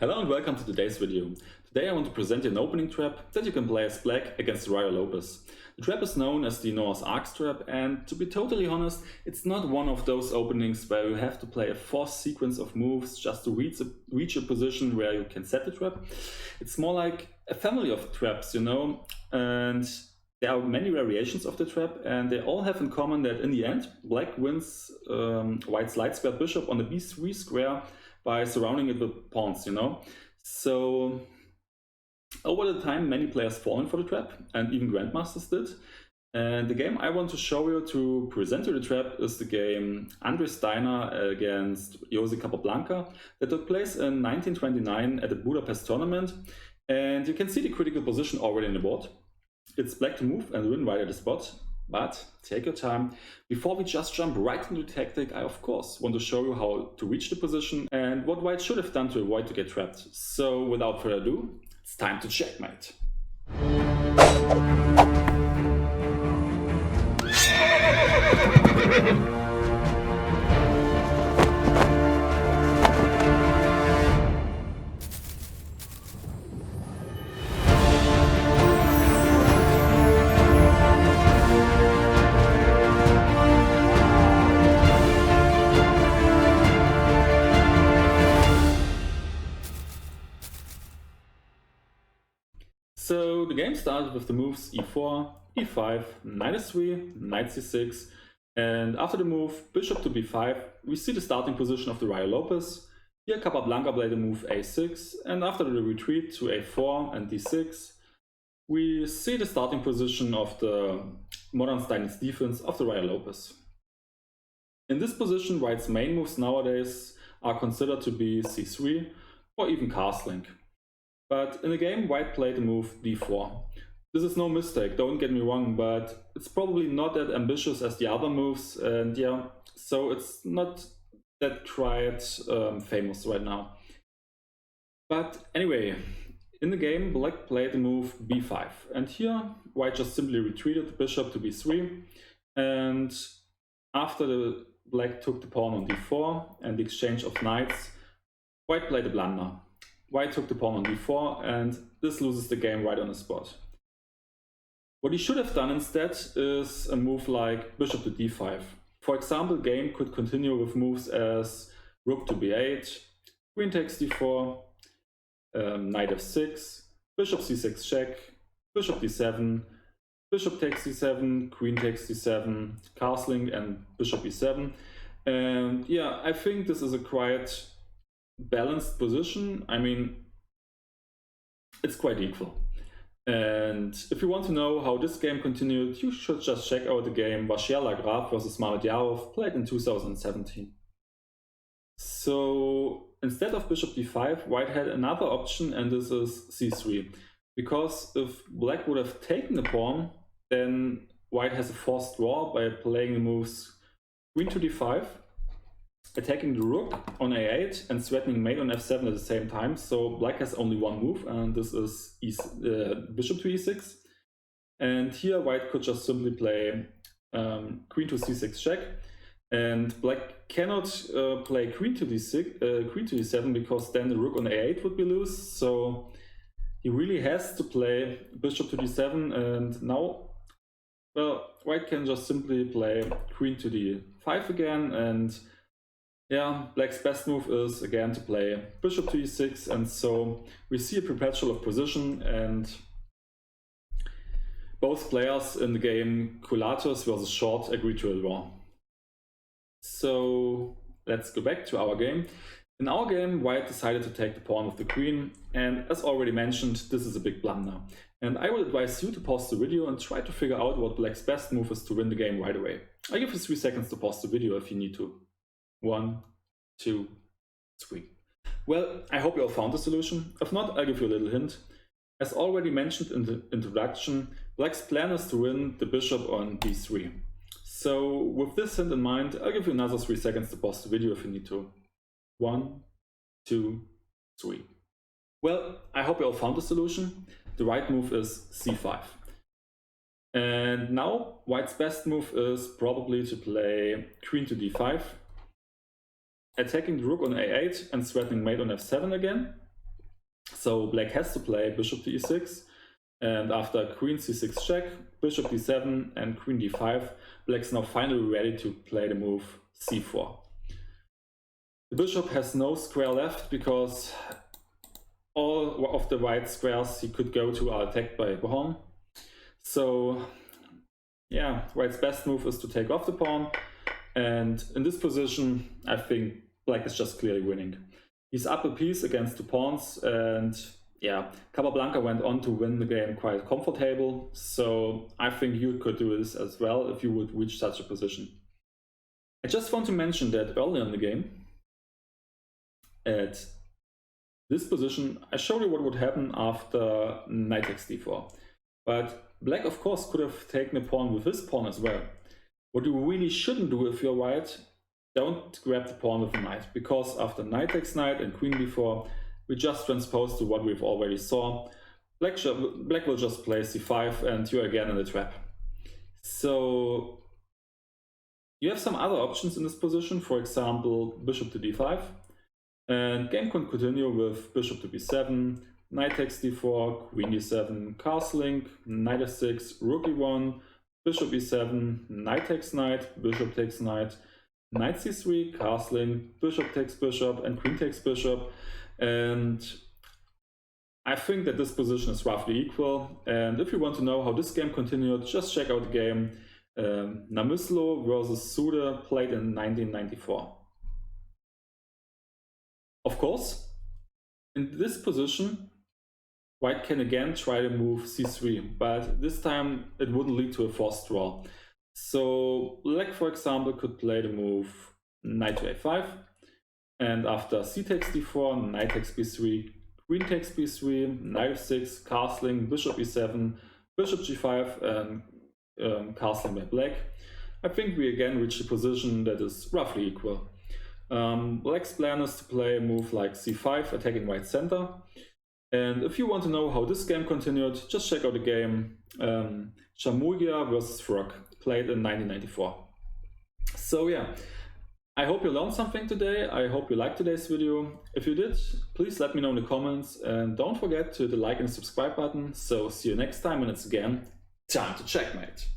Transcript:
Hello and welcome to today's video. Today I want to present you an opening trap that you can play as black against Ruy Lopez. The trap is known as the Noah's Ark trap, and to be totally honest, it's not one of those openings where you have to play a forced sequence of moves just to reach a position where you can set the trap. It's more like a family of traps, and there are many variations of the trap, and they all have in common that in the end, black wins white's light square bishop on the b3 square by surrounding it with pawns, So over the time, many players fallen for the trap, and even grandmasters did. And the game I want to show you to present you the trap is the game Endre Steiner against José Capablanca that took place in 1929 at the Budapest tournament. And you can see the critical position already in the board. It's black to move and win right at the spot. But take your time. Before we just jump right into the tactic, I of course want to show you how to reach the position and what white should have done to avoid to get trapped. So without further ado, it's time to checkmate. So the game started with the moves e4, e5, knight s3, knight c6, and after the move bishop to b5, we see the starting position of the Ruy Lopez. Here Capablanca played the move a6, and after the retreat to a4 and d6, we see the starting position of the modern Stein's defense of the Ruy Lopez. In this position, white's main moves nowadays are considered to be c3 or even castling. But in the game, white played the move d4. This is no mistake, don't get me wrong, but it's probably not that ambitious as the other moves, and yeah, so it's not that quite famous right now. But anyway, in the game, black played the move b5, and here white just simply retreated the bishop to b3, and after the black took the pawn on d4 and the exchange of knights, white played a blunder. White took the pawn on d4, and this loses the game right on the spot. What he should have done instead is a move like bishop to d5. For example, game could continue with moves as rook to b8, queen takes d4, knight f6, bishop c6 check, bishop d7, bishop takes d7, queen takes d7, castling, and bishop e7. And yeah, I think this is a quite balanced position. I mean, it's quite equal. And if you want to know how this game continued, you should just check out the game Graf vs. Mamedjarov, played in 2017. So instead of bishop d5, white had another option, and this is c3. Because if black would have taken the pawn, then white has a forced draw by playing the moves queen to d5, attacking the rook on a8 and threatening mate on f7 at the same time. So black has only one move, and this is bishop to e6. And here white could just simply play queen to c6 check, and black cannot play queen to d7 because then the rook on a8 would be loose. So he really has to play bishop to d7, and now, well, white can just simply play queen to d5 again, and yeah, black's best move is again to play bishop to e6, and so we see a perpetual of position, and both players in the game Culatus versus Short agree to a draw. So let's go back to our game. In our game, white decided to take the pawn with the queen, and as already mentioned, this is a big blunder. And I would advise you to pause the video and try to figure out what black's best move is to win the game right away. I'll give you 3 seconds to pause the video if you need to. 1, 2, 3. Well, I hope you all found the solution. If not, I'll give you a little hint. As already mentioned in the introduction, black's plan is to win the bishop on d3. So with this hint in mind, I'll give you another 3 seconds to pause the video if you need to. 1, 2, 3. Well, I hope you all found the solution. The right move is c5. And now white's best move is probably to play queen to d5, attacking the rook on a8 and threatening mate on f7 again. So black has to play bishop to e6, and after queen c6 check, bishop d7 and queen d5, black's now finally ready to play the move c4. The bishop has no square left because all of the white squares he could go to are attacked by a pawn. So yeah, white's best move is to take off the pawn, and in this position I think black is just clearly winning. He's up a piece against the pawns, and yeah, Capablanca went on to win the game quite comfortable, so I think you could do this as well if you would reach such a position. I just want to mention that earlier in the game, at this position, I showed you what would happen after knight takes d4. But black, of course, could have taken a pawn with his pawn as well. What you really shouldn't do if you're white, don't grab the pawn with the knight, because after knight takes knight and queen d4, we just transpose to what we've already saw. Black will just play c5 and you're again in the trap. So you have some other options in this position, for example, bishop to d5. And game can continue with bishop to b7, knight takes d4, queen d7, castling, knight f6, rook e1, bishop e7, knight takes knight, bishop takes knight, knight c3, castling, bishop takes bishop, and queen takes bishop. And I think that this position is roughly equal. And if you want to know how this game continued, just check out the game Namyslo versus Sude, played in 1994. Of course, in this position, white can again try to move c3, but this time it wouldn't lead to a forced draw. So black, for example, could play the move knight to a5, and after c takes d4, knight takes b3, queen takes b3, knight f6, castling, bishop e7, bishop g5, and castling by black. I think we again reach a position that is roughly equal. Black's plan is to play a move like c5, attacking white center. And if you want to know how this game continued, just check out the game Chamugia versus Frog, played in 1994. So yeah, I hope you learned something today. I hope you liked today's video. If you did, please let me know in the comments, and don't forget to hit the like and subscribe button. So see you next time, and it's again time to checkmate.